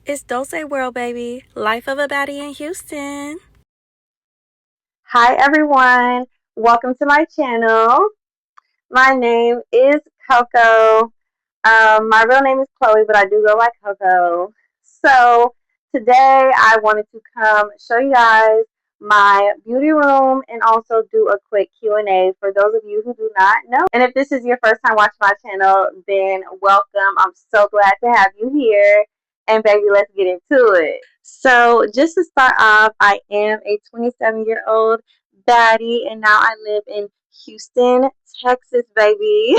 It's Dulce World, baby. Life of a Baddie in Houston. Hi everyone, welcome to my channel. My name is Coco. My real name is Chloe, but I do go by Coco. So today I wanted to come show you guys my beauty room and also do a quick Q&A for those of you who do not know. And if this is your first time watching my channel, then welcome. I'm so glad to have you here. And baby, let's get into it. So just to start off, I am a 27-year-old baddie, and now I live in Houston, Texas, baby.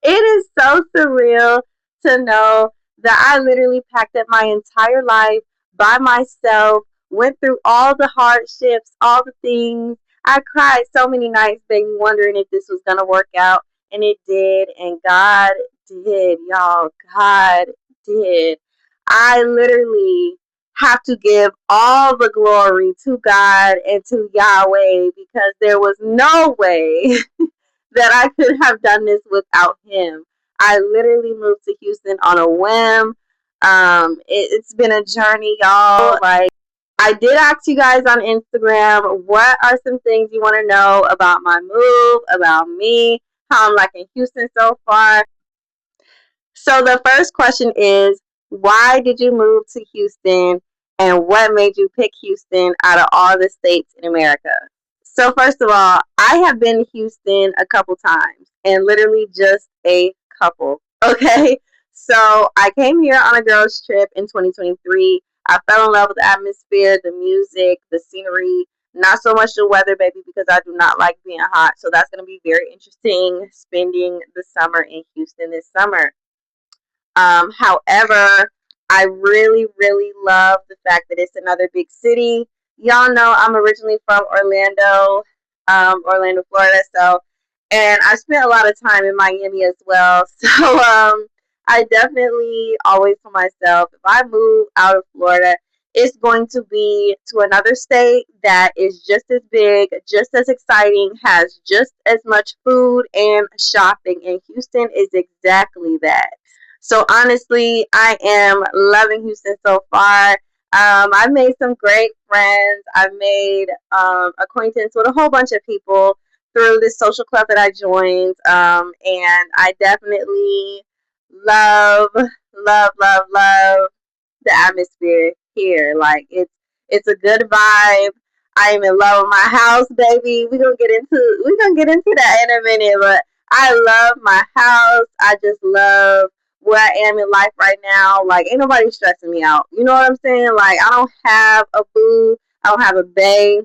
It is so surreal to know that I literally packed up my entire life by myself, went through all the hardships, all the things. I cried so many nights, baby, wondering if this was going to work out. And it did. And God did, y'all. God did. I literally have to give all the glory to God and to Yahweh because there was no way that I could have done this without him. I literally moved to Houston on a whim. It's been a journey, y'all. Like, I did ask you guys on Instagram, what are some things you want to know about my move, about me, how I'm liking Houston so far. So the first question is, why did you move to Houston, and what made you pick Houston out of all the states in America? So first of all, I have been to Houston a couple times, and literally just a couple. Okay, so I came here on a girls' trip in 2023. I fell in love with the atmosphere, the music, the scenery. Not so much the weather, baby, because I do not like being hot. So that's going to be very interesting spending the summer in Houston this summer. However, I really, really love the fact that it's another big city. Y'all know I'm originally from Orlando, Florida. So, and I spent a lot of time in Miami as well. So, I definitely always tell myself if I move out of Florida, it's going to be to another state that is just as big, just as exciting, has just as much food and shopping. And Houston is exactly that. So honestly, I am loving Houston so far. I've made some great friends. I've made acquaintance with a whole bunch of people through this social club that I joined, and I definitely love, love the atmosphere here. Like it's a good vibe. I am in love with my house, baby. We're gonna get into that in a minute, but I love my house. I just love where I am in life right now. Like ain't nobody stressing me out. You know what I'm saying? Like I don't have a boo. I don't have a bae.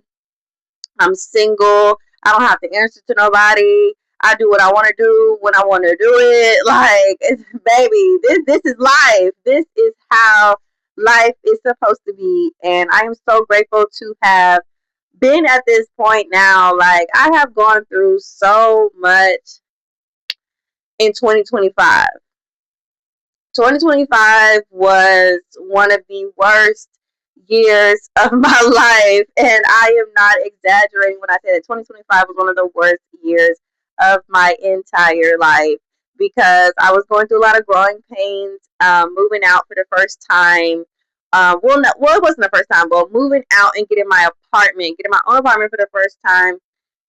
I'm single. I don't have to answer to nobody. I do what I want to do when I want to do it. Like, it's, baby, this is life. This is how life is supposed to be. And I am so grateful to have been at this point now. Like, I have gone through so much in 2025. 2025 was one of the worst years of my life, and I am not exaggerating when I say that 2025 was one of the worst years of my entire life because I was going through a lot of growing pains, moving out for the first time. It wasn't the first time, but moving out and getting my own apartment for the first time,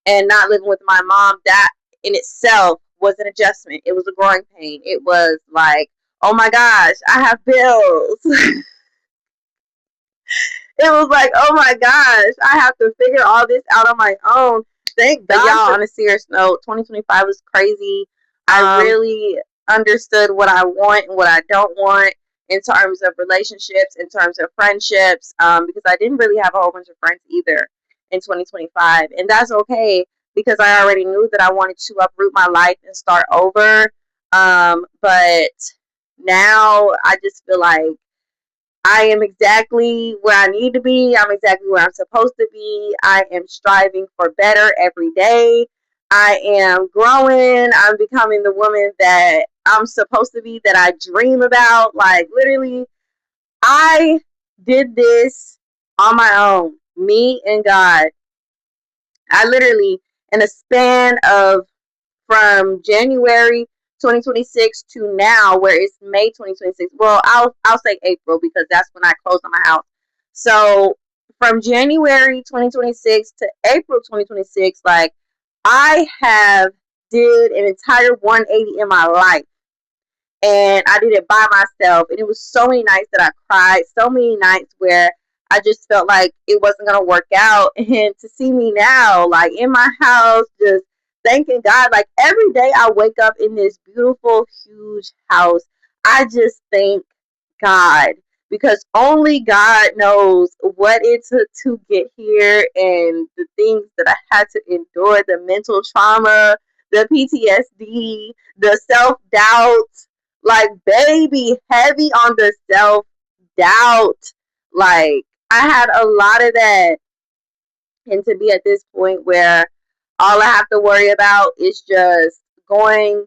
and not living with my mom. That in itself was an adjustment. It was a growing pain. It was like, oh my gosh, I have bills. It was like, oh my gosh, I have to figure all this out on my own. Thank God. But y'all, on a serious note, 2025 was crazy. I really understood what I want and what I don't want in terms of relationships, in terms of friendships, because I didn't really have a whole bunch of friends either in 2025. And that's okay because I already knew that I wanted to uproot my life and start over. But now I just feel like I am exactly where I need to be. I'm exactly where I'm supposed to be. I am striving for better every day. I am growing. I'm becoming the woman that I'm supposed to be, that I dream about. Like, literally, I did this on my own, me and God. I literally, in a span of from January 2026 to now, where it's May 2026. Well, I'll say April because that's when I closed on my house. So from January 2026 to April 2026, like I have did an entire 180 in my life, and I did it by myself. And it was so many nights that I cried, so many nights where I just felt like it wasn't gonna work out. And to see me now, like in my house, just thanking God, like every day I wake up in this beautiful, huge house. I just thank God because only God knows what it took to get here and the things that I had to endure, the mental trauma, the PTSD, the self doubt, like baby, heavy on the self doubt. Like I had a lot of that, and to be at this point where all I have to worry about is just going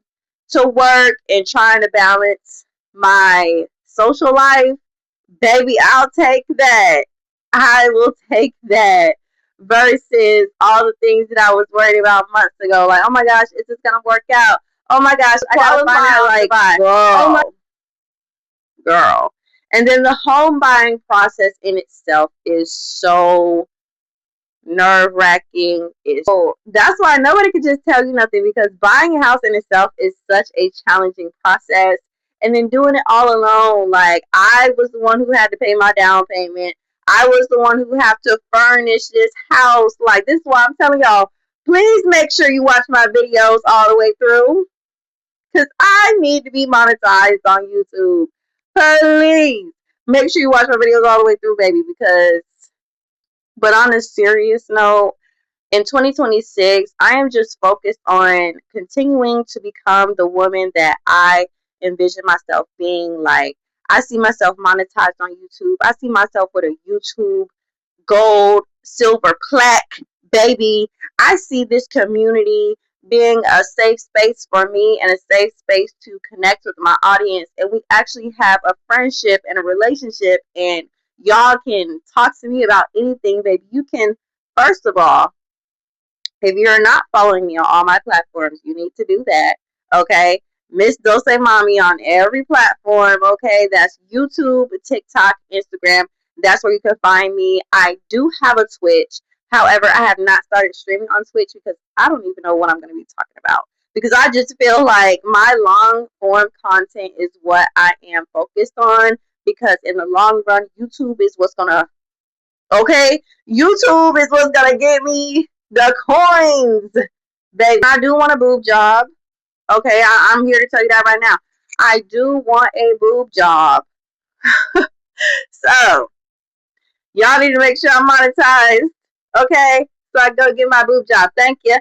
to work and trying to balance my social life, baby, I'll take that. I will take that versus all the things that I was worried about months ago. Like, oh my gosh, is this gonna work out? Oh my gosh, I gotta find out. Like, girl. And then the home buying process in itself is so nerve wracking. So that's why nobody could just tell you nothing, because buying a house in itself is such a challenging process. And then doing it all alone, like I was the one who had to pay my down payment. I was the one who have to furnish this house. Like, this is why I'm telling y'all, please make sure you watch my videos all the way through, because I need to be monetized on YouTube. Please make sure you watch my videos all the way through, baby, because, but on a serious note, in 2026, I am just focused on continuing to become the woman that I envision myself being. Like, I see myself monetized on YouTube. I see myself with a YouTube gold, silver plaque, baby. I see this community being a safe space for me and a safe space to connect with my audience. And we actually have a friendship and a relationship, and y'all can talk to me about anything, baby. You can, first of all, if you're not following me on all my platforms, you need to do that. Okay. Miss Dulce Mommy on every platform. Okay. That's YouTube, TikTok, Instagram. That's where you can find me. I do have a Twitch. However, I have not started streaming on Twitch because I don't even know what I'm going to be talking about. Because I just feel like my long form content is what I am focused on. Because in the long run, YouTube is what's going to, okay? YouTube is what's going to get me the coins, baby. I do want a boob job. Okay, I'm here to tell you that right now. I do want a boob job. So, y'all need to make sure I'm monetized. Okay, so I go get my boob job. Thank you.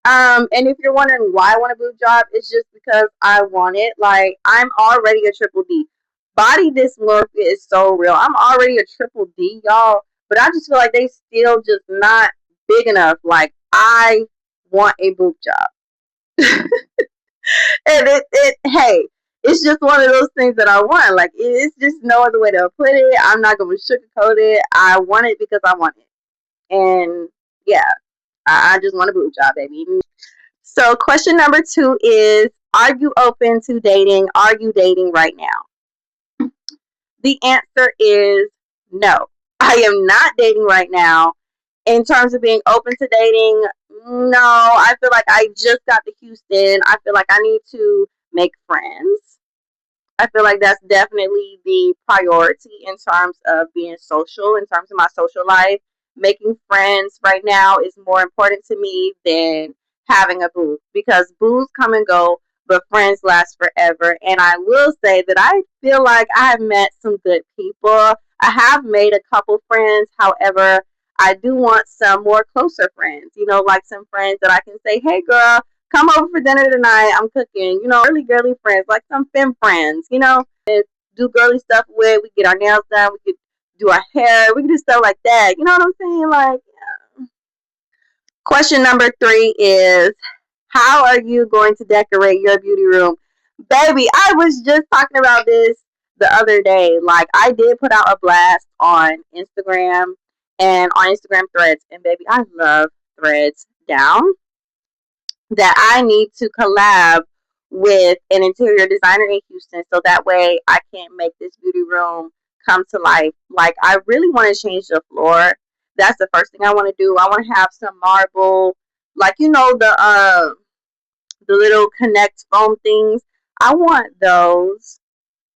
And if you're wondering why I want a boob job, it's just because I want it. Like, I'm already a triple D. Body dysmorphia is so real. I'm already a triple D, y'all. But I just feel like they still just not big enough. Like, I want a boob job. And hey, it's just one of those things that I want. Like, it's just no other way to put it. I'm not going to sugarcoat it. I want it because I want it. And yeah, I just want a boob job, baby. So question number 2 is, are you open to dating? Are you dating right now? The answer is no. I am not dating right now. In terms of being open to dating, no. I feel like I just got to Houston. I feel like I need to make friends. I feel like that's definitely the priority in terms of being social, in terms of my social life. Making friends right now is more important to me than having a boo, because boos come and go, but friends last forever. And I will say that I feel like I have met some good people. I have made a couple friends. However, I do want some more closer friends, like some friends that I can say, hey girl, come over for dinner tonight. I'm cooking. Really girly friends, like some femme friends, do girly stuff with. We get our nails done. We could do our hair. We can do stuff like that. You know what I'm saying? Like, yeah. Question number 3 is, how are you going to decorate your beauty room? Baby, I was just talking about this the other day. Like, I did put out a blast on Instagram and on Instagram threads. And baby, I love threads down that I need to collab with an interior designer in Houston, so that way I can make this beauty room come to life. Like, I really want to change the floor. That's the first thing I want to do. I want to have some marble, like, the little connect foam things. I want those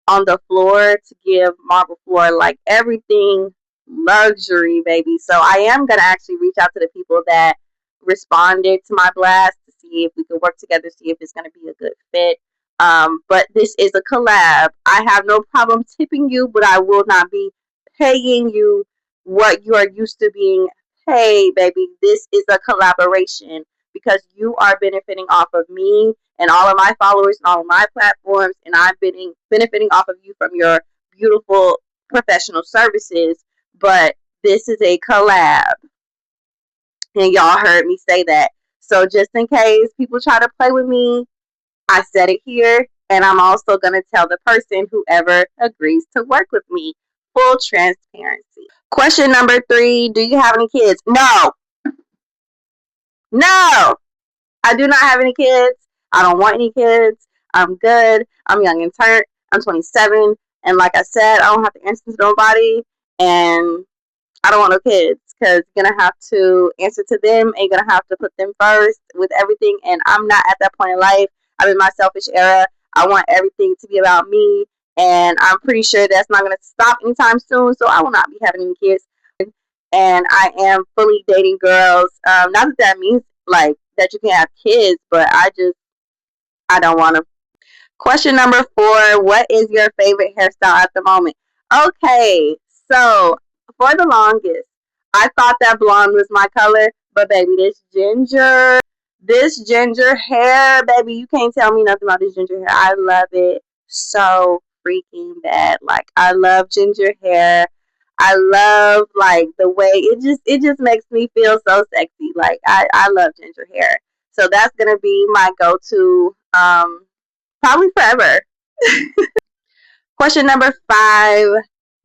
on the floor to give marble floor, like, everything luxury, baby. So I am gonna actually reach out to the people that responded to my blast to see if we could work together, see if it's gonna be a good fit. But this is a collab. I have no problem tipping you, but I will not be paying you what you are used to being paid, baby. This is a collaboration because you are benefiting off of me and all of my followers and all of my platforms, and I'm benefiting off of you from your beautiful professional services. But this is a collab, and y'all heard me say that. So just in case people try to play with me, I said it here, and I'm also going to tell the person, whoever agrees to work with me. Full transparency. Question number 3, do you have any kids? No. No. I do not have any kids. I don't want any kids. I'm good. I'm young and turned. I'm 27. And like I said, I don't have to answer to nobody. And I don't want no kids because you're going to have to answer to them and you're going to have to put them first with everything. And I'm not at that point in life. I'm in my selfish era. I want everything to be about me. And I'm pretty sure that's not going to stop anytime soon. So I will not be having any kids. And I am fully dating girls. Not that means like that you can have kids, but I don't want to. Question number 4, what is your favorite hairstyle at the moment? Okay, so for the longest, I thought that blonde was my color, but baby, this ginger hair, baby, you can't tell me nothing about this ginger hair. I love it so freaking bad. Like, I love ginger hair. I love, like, the way it just makes me feel so sexy. Like, I love ginger hair. So that's gonna be my go-to, probably forever. Question number 5.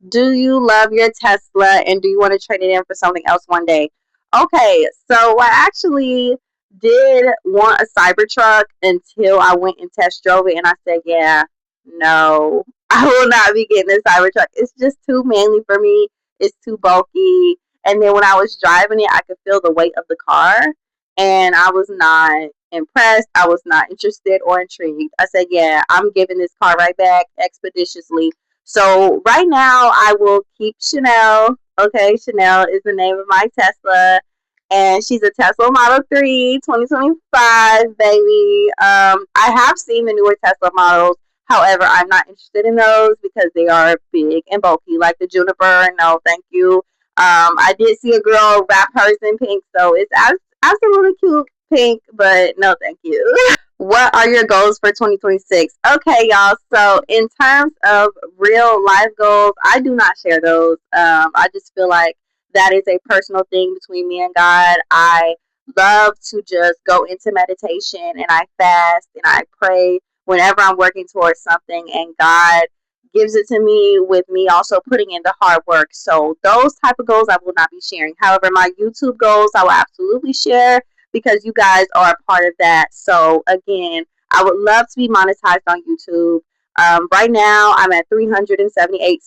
Do you love your Tesla and do you want to trade it in for something else one day? Okay, so I actually did want a Cybertruck until I went and test drove it, and I said, yeah, no, I will not be getting a Cybertruck. It's just too manly for me. It's too bulky. And then when I was driving it, I could feel the weight of the car, and I was not impressed. I was not interested or intrigued. I said, yeah, I'm giving this car right back expeditiously. So right now I will keep Chanel. Okay, Chanel is the name of my Tesla. And she's a Tesla Model 3 2025, baby. I have seen the newer Tesla models. However, I'm not interested in those because they are big and bulky, like the Juniper. No, thank you. I did see a girl wrap hers in pink, so it's absolutely cute pink, but no, thank you. What are your goals for 2026? Okay, y'all. So, in terms of real life goals, I do not share those. I just feel like that is a personal thing between me and God. I love to just go into meditation and I fast and I pray whenever I'm working towards something, and God gives it to me with me also putting in the hard work. So, those type of goals I will not be sharing. However, my YouTube goals I will absolutely share because you guys are a part of that. So again, I would love to be monetized on YouTube. Right now, I'm at 378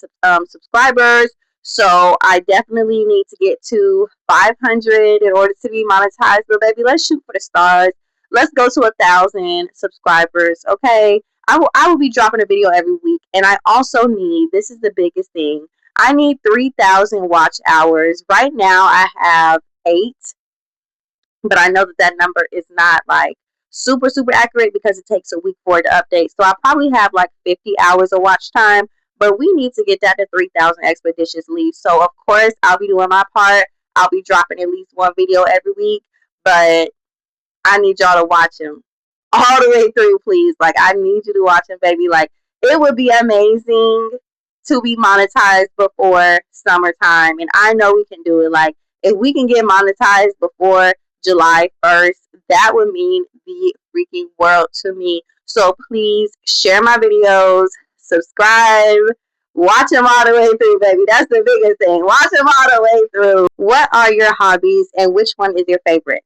subscribers. So I definitely need to get to 500 in order to be monetized. But baby, let's shoot for the stars. Let's go to 1,000 subscribers. Okay. I will be dropping a video every week. And I also need, this is the biggest thing, I need 3,000 watch hours. Right now I have 8, but I know that number is not like super accurate because it takes a week for it to update. So I probably have like 50 hours of watch time, but we need to get that to 3,000 expeditiously. So of course I'll be doing my part. I'll be dropping at least one video every week, but I need y'all to watch him all the way through, please. Like, I need you to watch him, baby. Like, it would be amazing to be monetized before summertime, and I know we can do it. Like, if we can get monetized before July 1st, that would mean the freaking world to me. So please share my videos, subscribe, watch them all the way through, baby. That's the biggest thing. Watch them all the way through. What are your hobbies and which one is your favorite?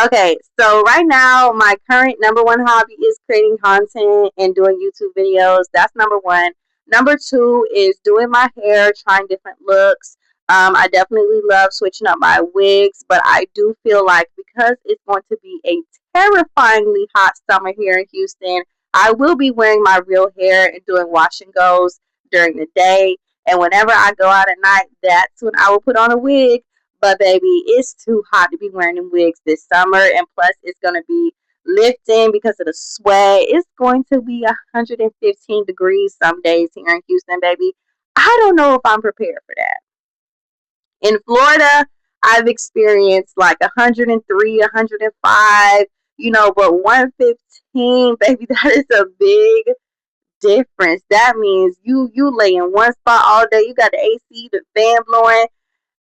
Okay, so right now my current number one hobby is creating content and doing YouTube videos. That's number one. Number two is doing my hair, trying different looks. I definitely love switching up my wigs, but I do feel like because it's going to be a terrifyingly hot summer here in Houston, I will be wearing my real hair and doing wash and goes during the day. And whenever I go out at night, that's when I will put on a wig. But baby, it's too hot to be wearing them wigs this summer, and plus it's gonna be lifting because of the sweat. It's going to be 115 degrees some days here in Houston, baby. I don't know if I'm prepared for that. In Florida, I've experienced like 103, 105, but 115, baby, that is a big difference. That means you lay in one spot all day. You got the AC, the fan blowing.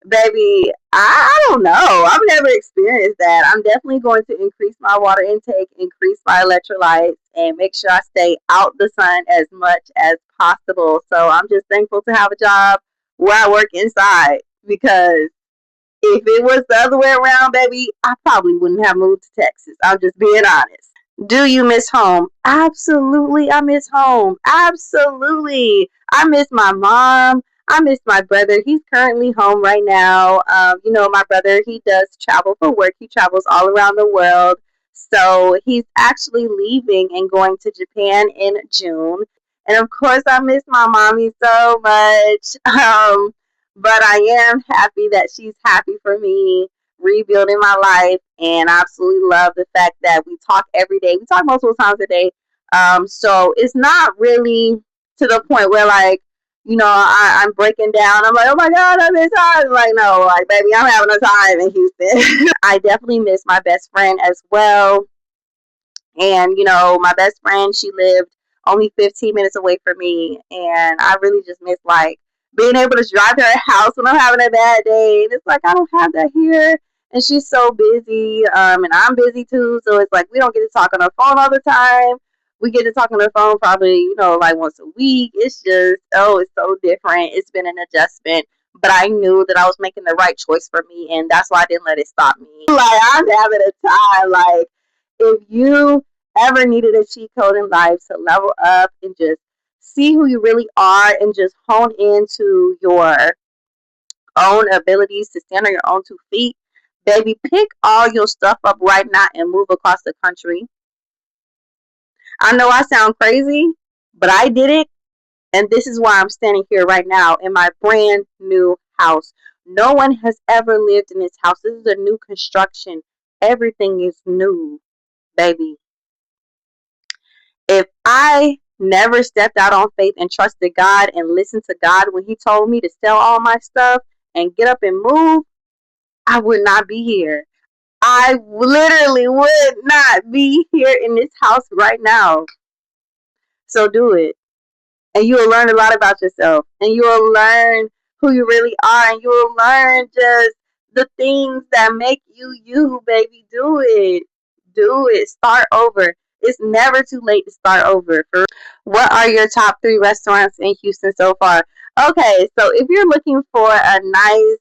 Baby, I don't know. I've never experienced that. I'm definitely going to increase my water intake, increase my electrolytes, and make sure I stay out the sun as much as possible. So I'm just thankful to have a job where I work inside because if it was the other way around, baby, I probably wouldn't have moved to Texas. I'm just being honest. Do you miss home? Absolutely, I miss home. Absolutely. I miss my mom. I miss my brother. He's currently home right now. My brother, he does travel for work. He travels all around the world. So he's actually leaving and going to Japan in June. And of course, I miss my mommy so much. But I am happy that she's happy for me rebuilding my life, and I absolutely love the fact that we talk every day. We talk multiple times a day. So it's not really to the point where like, I'm breaking down. I'm like, oh my god, I miss time. Like, no, like baby, I'm having a time in Houston. I definitely miss my best friend as well. And, my best friend, she lived only 15 minutes away from me. And I really just miss, like, being able to drive to her house when I'm having a bad day. And it's like, I don't have that here. And she's so busy. And I'm busy too. So it's like, we don't get to talk on the phone all the time. We get to talk on the phone probably, like once a week. It's just, oh, it's so different. It's been an adjustment. But I knew that I was making the right choice for me. And that's why I didn't let it stop me. Like, I'm having a time. Like, if you ever needed a cheat code in life to level up and just see who you really are and just hone into your own abilities to stand on your own 2 feet, baby, pick all your stuff up right now and move across the country. I know I sound crazy, but I did it, and this is why I'm standing here right now in my brand new house. No one has ever lived in this house. This is a new construction. Everything is new, baby. If I never stepped out on faith and trusted God and listened to God when He told me to sell all my stuff and get up and move, I would not be here. I literally would not be here in this house right now. So do it. And you will learn a lot about yourself. And you will learn who you really are. And you will learn just the things that make you you, baby. Do it. Do it. Start over. It's never too late to start over. What are your top 3 restaurants in Houston so far? Okay, so if you're looking for a nice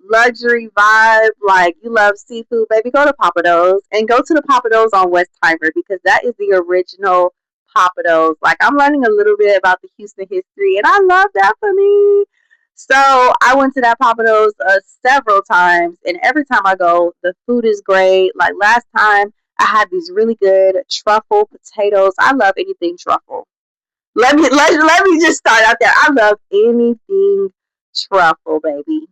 luxury vibe, like you love seafood, baby, go to Papados and go to the Papados on Westheimer because that is the original Papados. Like I'm learning a little bit about the Houston history, and I love that for me. So I went to that Papados several times, and every time I go, the food is great. Like last time, I had these really good truffle potatoes. I love anything truffle. Let me just start out there. I love anything truffle, baby.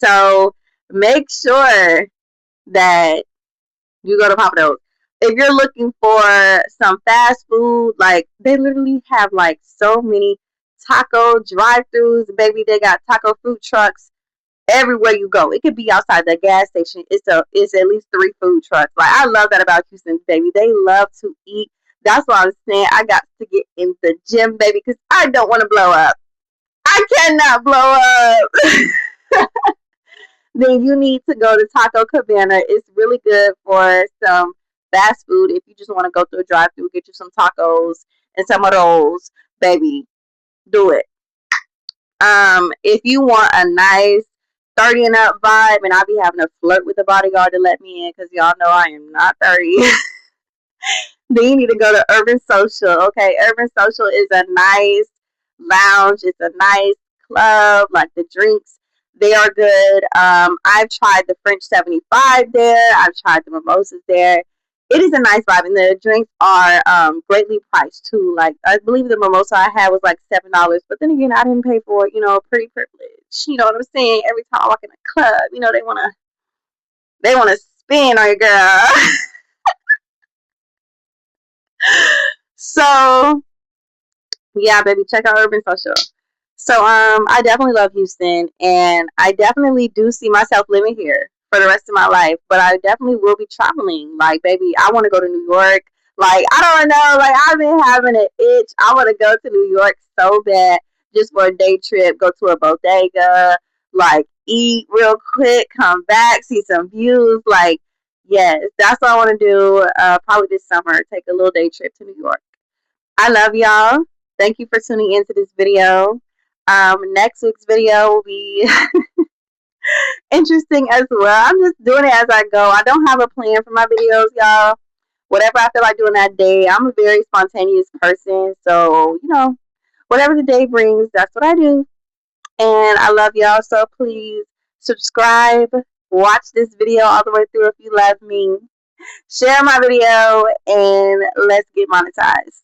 So make sure that you go to Papados. If you're looking for some fast food, like they literally have like so many taco drive-throughs, baby. They got taco food trucks everywhere you go. It could be outside the gas station. It's at least 3 food trucks. Like I love that about Houston, baby. They love to eat. That's why I'm saying I got to get in the gym, baby, because I don't want to blow up. I cannot blow up. Then you need to go to Taco Cabana. It's really good for some fast food. If you just want to go through a drive-through, get you some tacos and some of those, baby, do it. If you want a nice 30 and up vibe, and I be having to flirt with the bodyguard to let me in because y'all know I am not 30. Then you need to go to Urban Social. Okay, Urban Social is a nice lounge. It's a nice club. Like the drinks, they are good. I've tried the French 75 there. I've tried the mimosas there. It is a nice vibe, and the drinks are greatly priced too. Like I believe the mimosa I had was like $7, but then again, I didn't pay for it. You know, pretty privilege. You know what I'm saying? Every time I walk in a club, you know they wanna spin on your girl. So yeah, baby, check out Urban Social. So I definitely love Houston, and I definitely do see myself living here for the rest of my life. But I definitely will be traveling. Like, baby, I want to go to New York. Like, I don't know. Like, I've been having an itch. I want to go to New York so bad, just for a day trip. Go to a bodega, like eat real quick, come back, see some views. Like, yes, that's what I want to do. Probably this summer, take a little day trip to New York. I love y'all. Thank you for tuning into this video. Next week's video will be interesting as well. I'm just doing it as I go. I don't have a plan for my videos, y'all. Whatever I feel like doing that day. I'm a very spontaneous person. So, whatever the day brings, that's what I do. And I love y'all. So please subscribe. Watch this video all the way through if you love me. Share my video and let's get monetized.